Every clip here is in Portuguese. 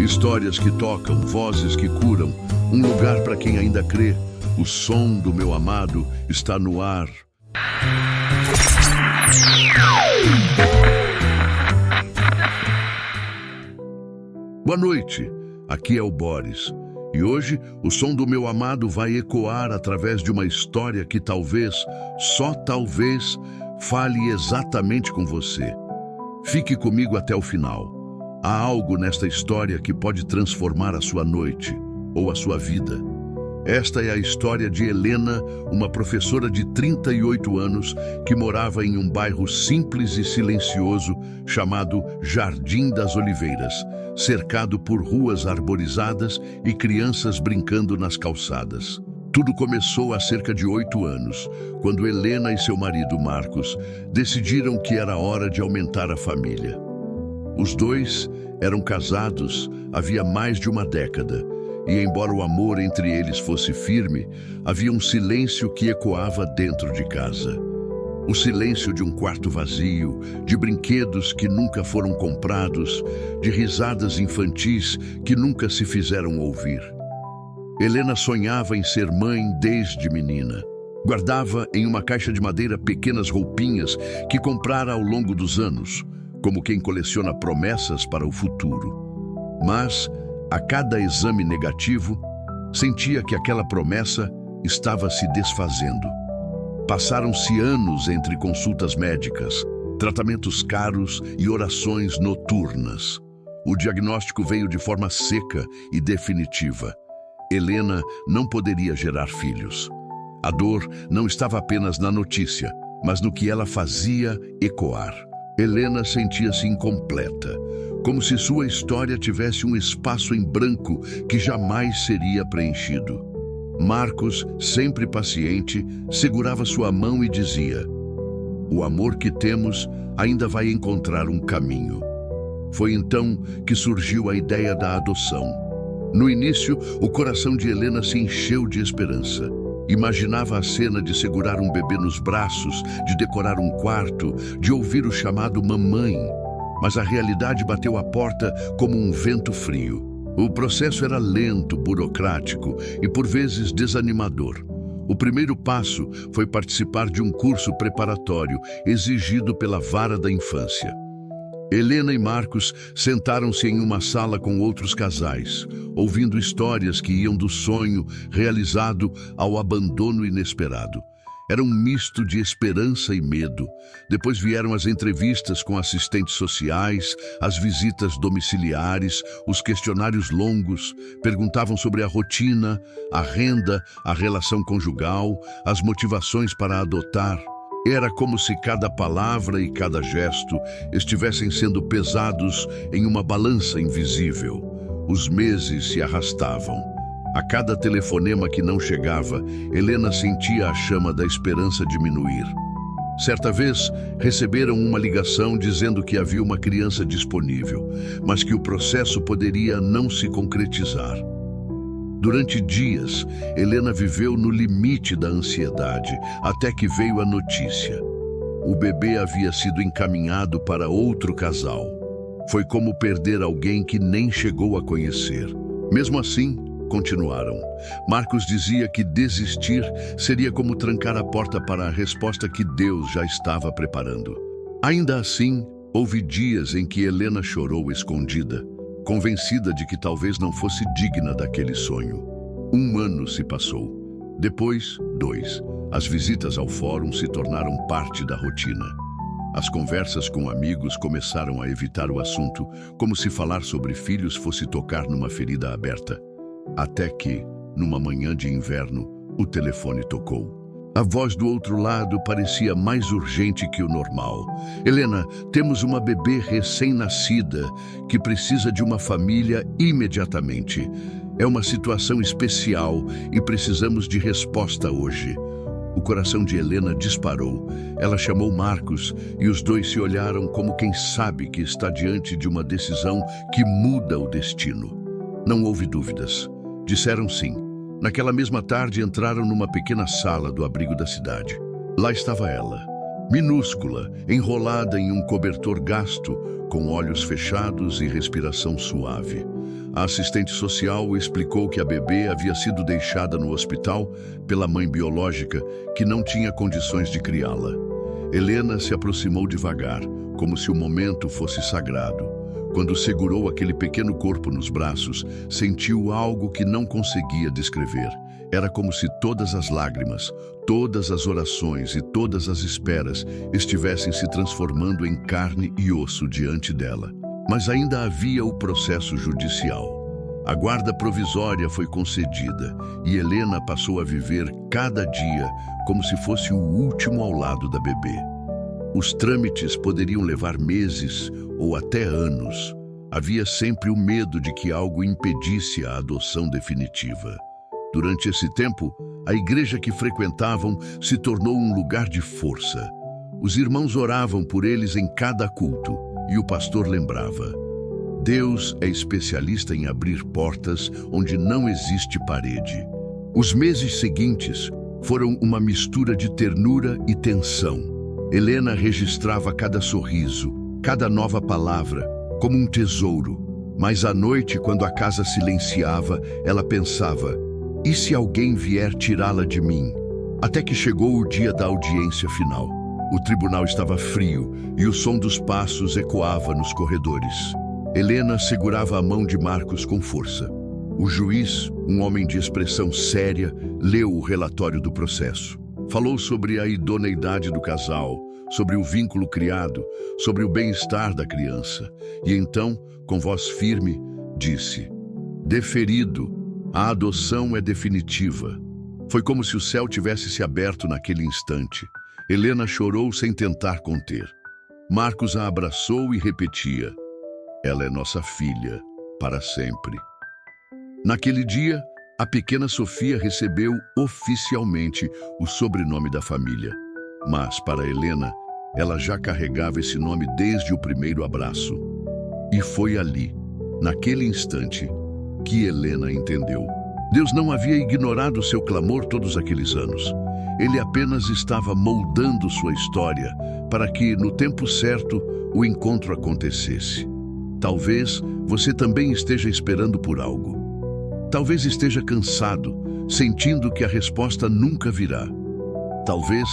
Histórias que tocam, vozes que curam, um lugar para quem ainda crê. O som do meu amado está no ar. Boa noite, aqui é o Boris. E hoje o som do meu amado vai ecoar através de uma história que talvez, só talvez, fale exatamente com você. Fique comigo até o final. Há algo nesta história que pode transformar a sua noite ou a sua vida. Esta é a história de Helena, uma professora de 38 anos que morava em um bairro simples e silencioso chamado Jardim das Oliveiras, cercado por ruas arborizadas e crianças brincando nas calçadas. Tudo começou há cerca de 8 anos, quando Helena e seu marido Marcos decidiram que era hora de aumentar a família. Os dois eram casados havia mais de uma década, e embora o amor entre eles fosse firme, havia um silêncio que ecoava dentro de casa. O silêncio de um quarto vazio, de brinquedos que nunca foram comprados, de risadas infantis que nunca se fizeram ouvir. Helena sonhava em ser mãe desde menina. Guardava em uma caixa de madeira pequenas roupinhas que comprara ao longo dos anos, como quem coleciona promessas para o futuro. Mas, a cada exame negativo, sentia que aquela promessa estava se desfazendo. Passaram-se anos entre consultas médicas, tratamentos caros e orações noturnas. O diagnóstico veio de forma seca e definitiva. Helena não poderia gerar filhos. A dor não estava apenas na notícia, mas no que ela fazia ecoar. Helena sentia-se incompleta, como se sua história tivesse um espaço em branco que jamais seria preenchido. Marcos, sempre paciente, segurava sua mão e dizia: "O amor que temos ainda vai encontrar um caminho." Foi então que surgiu a ideia da adoção. No início, o coração de Helena se encheu de esperança. Imaginava a cena de segurar um bebê nos braços, de decorar um quarto, de ouvir o chamado mamãe. Mas a realidade bateu à porta como um vento frio. O processo era lento, burocrático e por vezes desanimador. O primeiro passo foi participar de um curso preparatório exigido pela Vara da Infância. Helena e Marcos sentaram-se em uma sala com outros casais, ouvindo histórias que iam do sonho realizado ao abandono inesperado. Era um misto de esperança e medo. Depois vieram as entrevistas com assistentes sociais, as visitas domiciliares, os questionários longos, perguntavam sobre a rotina, a renda, a relação conjugal, as motivações para adotar. Era como se cada palavra e cada gesto estivessem sendo pesados em uma balança invisível. Os meses se arrastavam. A cada telefonema que não chegava, Helena sentia a chama da esperança diminuir. Certa vez, receberam uma ligação dizendo que havia uma criança disponível, mas que o processo poderia não se concretizar. Durante dias, Helena viveu no limite da ansiedade, até que veio a notícia. O bebê havia sido encaminhado para outro casal. Foi como perder alguém que nem chegou a conhecer. Mesmo assim, continuaram. Marcos dizia que desistir seria como trancar a porta para a resposta que Deus já estava preparando. Ainda assim, houve dias em que Helena chorou escondida, convencida de que talvez não fosse digna daquele sonho. 1 ano se passou. Depois, 2. As visitas ao fórum se tornaram parte da rotina. As conversas com amigos começaram a evitar o assunto, como se falar sobre filhos fosse tocar numa ferida aberta. Até que, numa manhã de inverno, o telefone tocou. A voz do outro lado parecia mais urgente que o normal. "Helena, temos uma bebê recém-nascida que precisa de uma família imediatamente. É uma situação especial e precisamos de resposta hoje." O coração de Helena disparou. Ela chamou Marcos e os dois se olharam como quem sabe que está diante de uma decisão que muda o destino. Não houve dúvidas. Disseram sim. Naquela mesma tarde entraram numa pequena sala do abrigo da cidade. Lá estava ela, minúscula, enrolada em um cobertor gasto, com olhos fechados e respiração suave. A assistente social explicou que a bebê havia sido deixada no hospital pela mãe biológica, que não tinha condições de criá-la. Helena se aproximou devagar, como se o momento fosse sagrado. Quando segurou aquele pequeno corpo nos braços, sentiu algo que não conseguia descrever. Era como se todas as lágrimas, todas as orações e todas as esperas estivessem se transformando em carne e osso diante dela. Mas ainda havia o processo judicial. A guarda provisória foi concedida e Helena passou a viver cada dia como se fosse o último ao lado da bebê. Os trâmites poderiam levar meses ou até anos. Havia sempre o medo de que algo impedisse a adoção definitiva. Durante esse tempo, a igreja que frequentavam se tornou um lugar de força. Os irmãos oravam por eles em cada culto e o pastor lembrava: Deus é especialista em abrir portas onde não existe parede. Os meses seguintes foram uma mistura de ternura e tensão. Helena registrava cada sorriso, cada nova palavra, como um tesouro. Mas à noite, quando a casa silenciava, ela pensava: e se alguém vier tirá-la de mim? Até que chegou o dia da audiência final. O tribunal estava frio e o som dos passos ecoava nos corredores. Helena segurava a mão de Marcos com força. O juiz, um homem de expressão séria, leu o relatório do processo. Falou sobre a idoneidade do casal, sobre o vínculo criado, sobre o bem-estar da criança. E então, com voz firme, disse: deferido, a adoção é definitiva. Foi como se o céu tivesse se aberto naquele instante. Helena chorou sem tentar conter. Marcos a abraçou e repetia: ela é nossa filha, para sempre. Naquele dia, a pequena Sofia recebeu oficialmente o sobrenome da família. Mas, para Helena, ela já carregava esse nome desde o primeiro abraço. E foi ali, naquele instante, que Helena entendeu. Deus não havia ignorado seu clamor todos aqueles anos. Ele apenas estava moldando sua história para que, no tempo certo, o encontro acontecesse. Talvez você também esteja esperando por algo. Talvez esteja cansado, sentindo que a resposta nunca virá. Talvez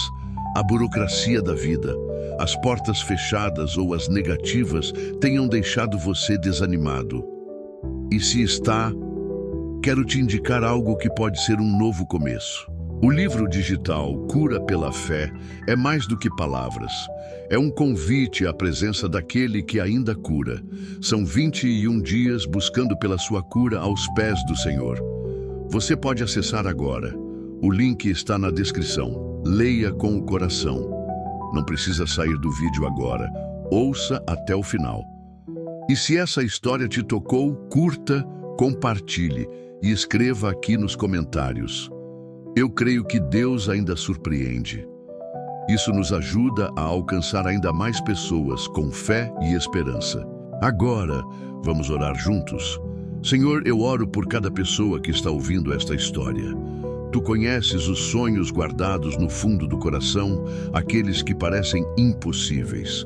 a burocracia da vida, as portas fechadas ou as negativas tenham deixado você desanimado. E se está, quero te indicar algo que pode ser um novo começo. O livro digital Cura pela Fé é mais do que palavras. É um convite à presença daquele que ainda cura. São 21 dias buscando pela sua cura aos pés do Senhor. Você pode acessar agora. O link está na descrição. Leia com o coração. Não precisa sair do vídeo agora. Ouça até o final. E se essa história te tocou, curta, compartilhe e escreva aqui nos comentários. Eu creio que Deus ainda surpreende. Isso nos ajuda a alcançar ainda mais pessoas com fé e esperança. Agora, vamos orar juntos. Senhor, eu oro por cada pessoa que está ouvindo esta história. Tu conheces os sonhos guardados no fundo do coração, aqueles que parecem impossíveis.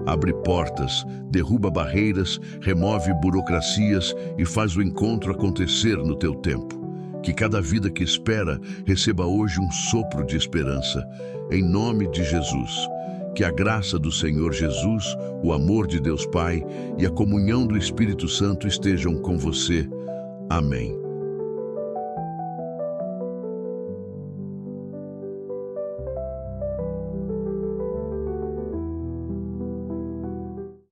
Abre portas, derruba barreiras, remove burocracias e faz o encontro acontecer no teu tempo. Que cada vida que espera receba hoje um sopro de esperança. Em nome de Jesus. Que a graça do Senhor Jesus, o amor de Deus Pai e a comunhão do Espírito Santo estejam com você. Amém.